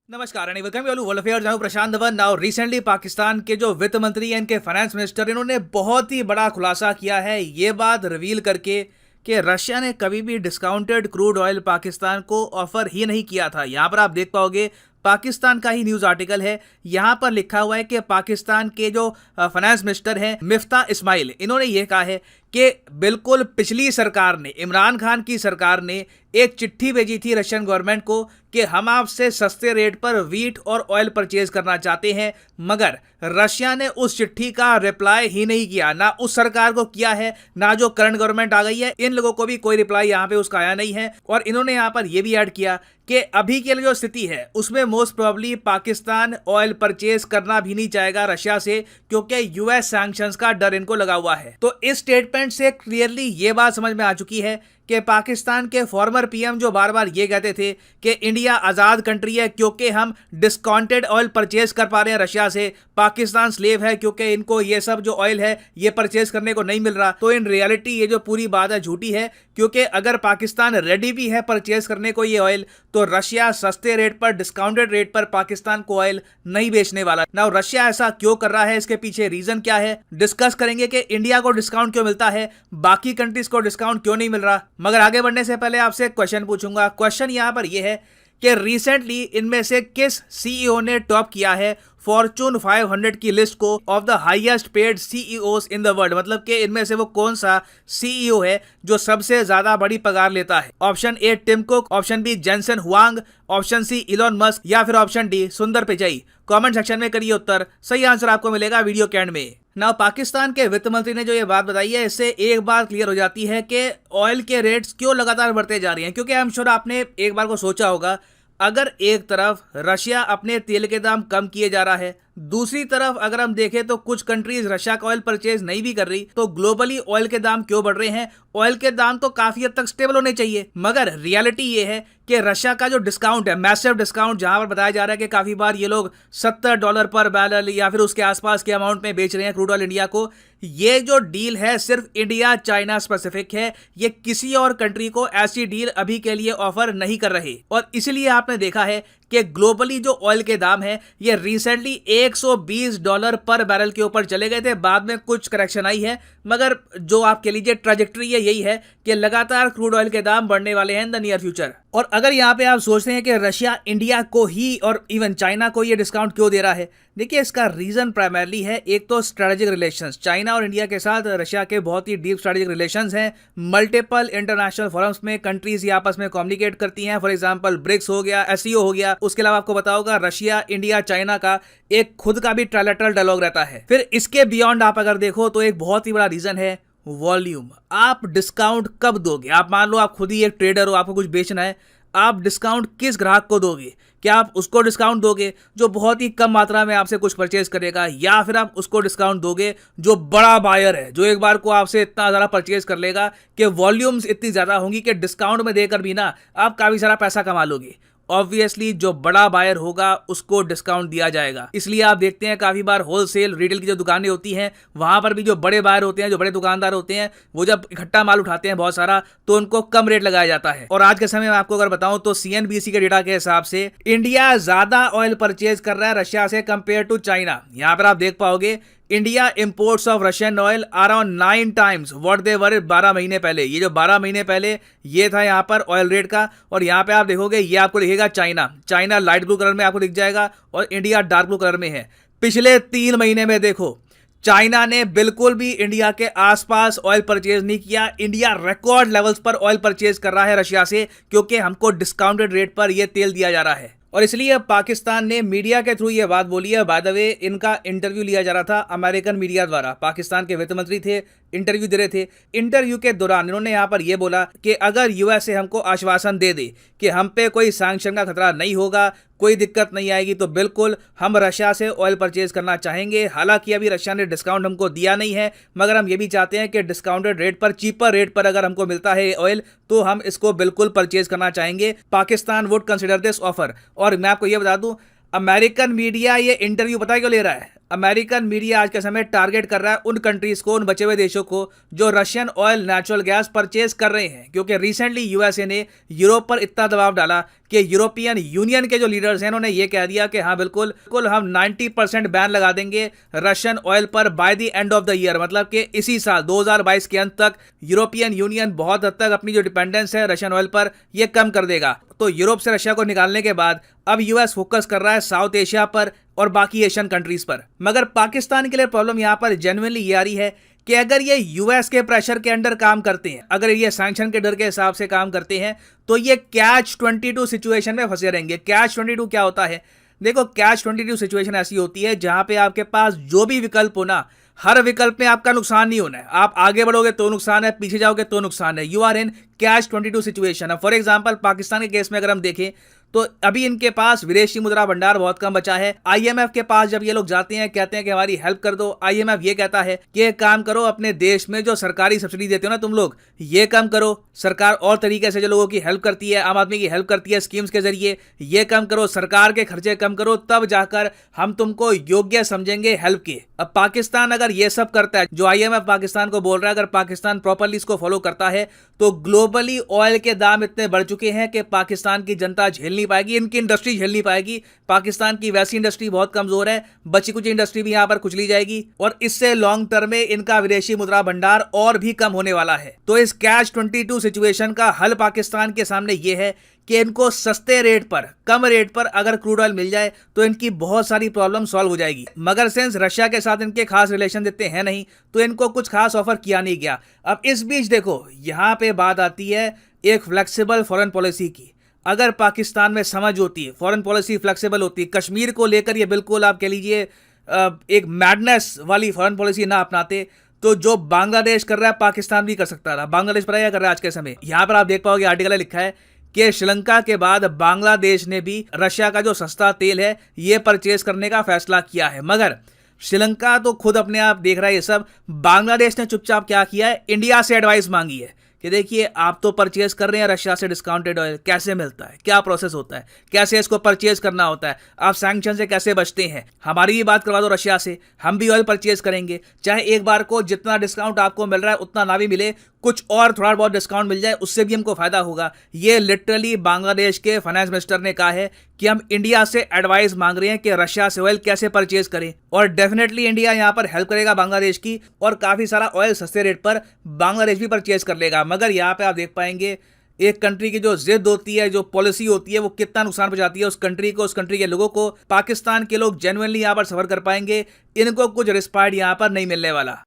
नमस्कार and welcome you world affairs. मैं प्रशांत Dhawan. Now recently Pakistan के जो वित्त मंत्री हैं, इनके फाइनेंस मिनिस्टर, इन्होंने बहुत ही बड़ा खुलासा किया है, ये बात रिवील करके कि रशिया ने कभी भी डिस्काउंटेड क्रूड ऑयल पाकिस्तान को ऑफर ही नहीं किया था। यहाँ पर आप देख पाओगे, पाकिस्तान का ही न्यूज आर्टिकल है, यहाँ पर लिखा हुआ है कि पाकिस्तान के जो फाइनेंस मिनिस्टर हैं मिफ्ता इस्माइल, इन्होंने ये कहा है कि बिल्कुल पिछली सरकार ने, इमरान खान की सरकार ने एक चिट्ठी भेजी थी रशियन गवर्नमेंट को कि हम आपसे सस्ते रेट पर वीट और ऑयल परचेज करना चाहते हैं, मगर रशिया ने उस चिट्ठी का रिप्लाई ही नहीं किया। ना उस सरकार को किया है, ना जो करंट गवर्नमेंट आ गई है, इन लोगों को भी कोई रिप्लाई यहाँ पे उसका आया नहीं है। और इन्होंने यहाँ पर यह भी ऐड किया कि अभी के लिए जो स्थिति है उसमें most probably Pakistan oil purchase करना भी नहीं चाहेगा रशिया से, क्योंकि यूएस सैंक्शंस का डर इनको लगा हुआ है। तो इस स्टेटमेंट से क्लियरली ये बात समझ में आ चुकी है कि पाकिस्तान के फॉर्मर पीएम जो बार बार ये कहते थे कि इंडिया आज़ाद कंट्री है क्योंकि हम डिस्काउंटेड ऑयल परचेज कर पा रहे हैं रशिया से, पाकिस्तान स्लेव है क्योंकि इनको ये सब जो ऑयल है ये परचेज करने को नहीं मिल रहा, तो इन रियलिटी ये जो पूरी बात है झूठी है। क्योंकि अगर पाकिस्तान रेडी भी है परचेज करने को ये ऑयल, तो रशिया सस्ते रेट पर, डिस्काउंटेड रेट पर पाकिस्तान को ऑयल नहीं बेचने वाला। नाउ रशिया ऐसा क्यों कर रहा है, इसके पीछे रीजन क्या है, डिस्कस करेंगे कि इंडिया को डिस्काउंट क्यों मिलता है, बाकी कंट्रीज को डिस्काउंट क्यों नहीं मिल रहा। मगर आगे बढ़ने से पहले आपसे एक क्वेश्चन पूछूंगा। क्वेश्चन यहां पर यह है कि रिसेंटली इनमें से किस सीईओ ने टॉप किया है फॉर्चून 500 की लिस्ट को of the highest paid CEOs in the world. मतलब कि इनमें से वो कौन सा सीईओ है जो सबसे ज्यादा बड़ी पगार लेता है। Option A Tim Cook, option B Jensen Huang, option C Elon Musk, या फिर ऑप्शन डी सुंदर पिचाई। कमेंट सेक्शन में करिए उत्तर, सही आंसर आपको मिलेगा वीडियो के एंड में। नाउ पाकिस्तान के वित्त मंत्री ने जो ये बात बताई है, इससे एक बात क्लियर हो जाती है कि ऑयल के रेट्स क्यों लगातार बढ़ते जा रहे हैं। क्योंकि आई एम श्योर आपने एक बार को सोचा होगा, अगर एक तरफ रशिया अपने तेल के दाम कम किए जा रहा है, दूसरी तरफ अगर हम देखें तो कुछ कंट्रीज रशिया का ऑयल परचेज नहीं भी कर रही, तो ग्लोबली ऑयल के दाम क्यों बढ़ रहे हैं। ऑयल के दाम तो काफी हद तक स्टेबल होने चाहिए, मगर रियलिटी ये है कि रशिया का जो डिस्काउंट है, मैसिव डिस्काउंट, जहां पर बताया जा रहा है कि काफी बार ये लोग $70 पर बैरल या फिर उसके आसपास के अमाउंट में बेच रहे हैं क्रूड ऑयल इंडिया को, ये जो डील है सिर्फ इंडिया चाइना स्पेसिफिक है। ये किसी और कंट्री को ऐसी डील अभी के लिए ऑफर नहीं कर रहे। और इसलिए आपने देखा है कि ग्लोबली जो ऑयल के दाम है ये रिसेंटली $120 पर बैरल के ऊपर चले गए थे, बाद में कुछ करेक्शन आई है, मगर जो आपके लिए ट्रैजेक्टरी है यही है कि लगातार क्रूड ऑयल के दाम बढ़ने वाले हैं इन द नियर फ्यूचर। और अगर यहाँ पे आप सोचते हैं कि रशिया इंडिया को ही और इवन चाइना को ये डिस्काउंट क्यों दे रहा है, देखिए इसका रीजन प्राइमरली है, एक तो स्ट्रेटेजिक रिलेशंस। चाइना और इंडिया के साथ रशिया के बहुत ही डीप स्ट्रेटेजिक रिलेशंस हैं। मल्टीपल इंटरनेशनल फोरम्स में कंट्रीज ये आपस में कम्युनिकेट करती हैं। फॉर एग्जांपल ब्रिक्स हो गया, एससीओ हो गया। उसके अलावा आपको पता होगा रशिया, इंडिया, चाइना का एक खुद का भी ट्रायलैटरल डायलॉग रहता है। फिर इसके बियॉन्ड आप अगर देखो तो एक बहुत ही बड़ा रीजन है वॉल्यूम। आप डिस्काउंट कब दोगे? आप मान लो आप खुद ही एक ट्रेडर हो, आपको कुछ बेचना है, आप डिस्काउंट किस ग्राहक को दोगे? क्या आप उसको डिस्काउंट दोगे जो बहुत ही कम मात्रा में आपसे कुछ परचेज करेगा, या फिर आप उसको डिस्काउंट दोगे जो बड़ा बायर है, जो एक बार को आपसे इतना ज़्यादा परचेज कर लेगा कि वॉल्यूम्स इतनी ज़्यादा होंगी कि डिस्काउंट में देकर भी ना आप काफ़ी सारा पैसा कमा लोगे। ऑब्वियसली जो बड़ा बायर होगा उसको डिस्काउंट दिया जाएगा। इसलिए आप देखते हैं काफ़ी बार होलसेल रिटेल की जो दुकानें होती हैं वहाँ पर भी जो बड़े बायर होते हैं, जो बड़े दुकानदार होते हैं, वो जब इकट्ठा माल उठाते हैं बहुत सारा, तो उनको कम रेट लगाया जाता है। और आज के समय में आपको अगर बताऊं तो CNBC के डेटा के हिसाब से इंडिया ज़्यादा ऑयल परचेज कर रहा है रशिया से कंपेयर टू चाइना। यहाँ पर आप देख पाओगे India imports of Russian oil around 9 times what they were 12 महीने पहले। ये जो 12 महीने पहले ये था यहाँ पर ऑयल रेट का, और यहाँ पे आप देखोगे ये आपको दिखेगा चाइना लाइट ब्लू कलर में आपको दिख जाएगा और इंडिया डार्क ब्लू कलर में है। पिछले 3 महीने में देखो चाइना ने बिल्कुल भी इंडिया के आसपास ऑयल परचेज नहीं किया। इंडिया रिकॉर्ड लेवल्स पर ऑयल परचेज कर रहा है रशिया से, क्योंकि हमको डिस्काउंटेड रेट पर यह तेल दिया जा रहा है। और इसलिए पाकिस्तान ने मीडिया के थ्रू ये बात बोली है। बाय द वे इनका इंटरव्यू लिया जा रहा था अमेरिकन मीडिया द्वारा। पाकिस्तान के वित्त मंत्री थे, इंटरव्यू दे रहे थे। इंटरव्यू के दौरान इन्होंने यहाँ पर यह बोला कि अगर यूएसए हमको आश्वासन दे दे कि हम पे कोई सैंक्शन का खतरा नहीं होगा, कोई दिक्कत नहीं आएगी, तो बिल्कुल हम रशिया से ऑयल परचेज करना चाहेंगे। हालांकि अभी रशिया ने डिस्काउंट हमको दिया नहीं है, मगर हम ये भी चाहते हैं कि डिस्काउंटेड रेट पर, चीपर रेट पर अगर हमको मिलता है ऑयल, तो हम इसको बिल्कुल परचेज करना चाहेंगे। Pakistan would consider this offer. और मैं आपको ये बता दूं, अमेरिकन मीडिया ये इंटरव्यू पता क्यों ले रहा है? अमेरिकन मीडिया आज के समय टारगेट कर रहा है उन कंट्रीज को, उन बचे हुए देशों को जो Russian oil natural gas purchase कर रहे हैं, क्योंकि रिसेंटली यूएसए ने यूरोप पर इतना दबाव डाला कि यूरोपियन यूनियन के जो लीडर्स हैं उन्होंने ये कह दिया कि हाँ बिल्कुल बिल्कुल हम 90% बैन लगा देंगे रशियन ऑयल पर by the end of the year, मतलब कि इसी साल 2022 के अंत तक यूरोपियन यूनियन बहुत हद तक अपनी जो डिपेंडेंस है रशियन ऑयल पर ये कम कर देगा। तो यूरोप से रशिया को निकालने के बाद अब यूएस फोकस कर रहा है साउथ एशिया पर और बाकी एशियन कंट्रीज पर। मगर पाकिस्तान के लिए प्रॉब्लम यहां पर जेन्युइनली ये आ रही है कि अगर ये यूएस के प्रेशर के अंडर काम करते हैं, अगर ये सैंक्शन के डर के हिसाब से काम करते हैं, तो ये कैच 22 सिचुएशन में फंसे रहेंगे। कैच 22 क्या होता है? देखो, कैच 22 सिचुएशन ऐसी होती है जहां पे आपके पास जो भी विकल्प हो ना, हर विकल्प में आपका नुकसान नहीं होना है। आप आगे बढ़ोगे तो नुकसान है, पीछे जाओगे तो नुकसान है। You are in catch 22 situation. For example Pakistan के केस में अगर हम देखें तो अभी इनके पास विदेशी मुद्रा भंडार बहुत कम बचा है। आईएमएफ के पास जब ये लोग जाते हैं, कहते हैं कि हमारी हेल्प कर दो, आईएमएफ ये कहता है कि एक काम करो, अपने देश में जो सरकारी सब्सिडी देते हो ना तुम लोग, ये कम करो। सरकार और तरीके से जो लोगों की हेल्प करती है, आम आदमी की हेल्प करती है स्कीम्स के जरिए, ये कम करो, सरकार के खर्चे कम करो, तब जाकर हम तुमको योग्य समझेंगे हेल्प के। अब पाकिस्तान अगर ये सब करता है जो आईएमएफ पाकिस्तान को बोल रहा है, अगर पाकिस्तान प्रॉपरली इसको फॉलो करता है, तो ग्लोबली ऑयल के दाम इतने बढ़ चुके हैं कि पाकिस्तान की जनता झेल नहीं पाएगी, इनकी इंडस्ट्री झेल नहीं पाएगी। पाकिस्तान की वैसी इंडस्ट्री बहुत कमजोर है, बची कुछ इंडस्ट्री भी यहां पर कुचली जाएगी और इससे लॉन्ग टर्म में इनका विदेशी मुद्रा भंडार और भी कम होने वाला है। तो इस कैच 22 सिचुएशन का हल पाकिस्तान के सामने यह है कि इनको सस्ते रेट पर, कम रेट पर अगर क्रूड ऑयल मिल जाए तो इनकी बहुत सारी प्रॉब्लम सॉल्व हो जाएगी। मगर सिंस रशिया के साथ इनके खास रिलेशन देते हैं नहीं, तो इनको कुछ खास ऑफर किया नहीं गया। अब इस बीच देखो, यहां पे बात आती है एक फ्लेक्सिबल फॉरेन पॉलिसी की। अगर पाकिस्तान में समझ होती है, फॉरेन पॉलिसी फ्लेक्सिबल होती है, कश्मीर को लेकर ये बिल्कुल आप कह लीजिए एक मैडनेस वाली फॉरेन पॉलिसी ना अपनाते, तो जो बांग्लादेश कर रहा है पाकिस्तान भी कर सकता था। बांग्लादेश पर क्या कर रहा है आज के समय? यहां पर आप देख पाओगे आर्टिकल है लिखा है कि श्रीलंका के बाद बांग्लादेश ने भी रशिया का जो सस्ता तेल है ये परचेज करने का फैसला किया है। मगर श्रीलंका तो खुद अपने आप देख रहा है ये सब। बांग्लादेश ने चुपचाप क्या किया है, इंडिया से एडवाइस मांगी है कि देखिए आप तो परचेज कर रहे हैं रशिया से डिस्काउंटेड ऑयल, कैसे मिलता है, क्या प्रोसेस होता है, कैसे इसको परचेज करना होता है, आप सैंक्शन से कैसे बचते हैं, हमारी भी बात करवा दो रशिया से, हम भी ऑयल परचेज करेंगे। चाहे एक बार को जितना डिस्काउंट आपको मिल रहा है उतना ना भी मिले, कुछ और थोड़ा बहुत डिस्काउंट मिल जाए, उससे भी हमको फायदा होगा। ये लिटरली बांग्लादेश के फाइनेंस मिनिस्टर ने कहा है कि हम इंडिया से एडवाइस मांग रहे हैं कि रशिया से ऑयल कैसे परचेज करें, और डेफिनेटली इंडिया यहां पर हेल्प करेगा बांग्लादेश की, और काफी सारा ऑयल सस्ते रेट पर बांग्लादेश भी परचेज कर लेगा। मगर यहां पे आप देख पाएंगे एक कंट्री की जो जिद होती है, जो पॉलिसी होती है, वो कितना नुकसान पहुंचाती है उस कंट्री को, उस कंट्री के लोगों को। पाकिस्तान के लोग जेन्युइनली यहां पर सफर कर पाएंगे, इनको कुछ रिस्पाइट यहां पर नहीं मिलने वाला।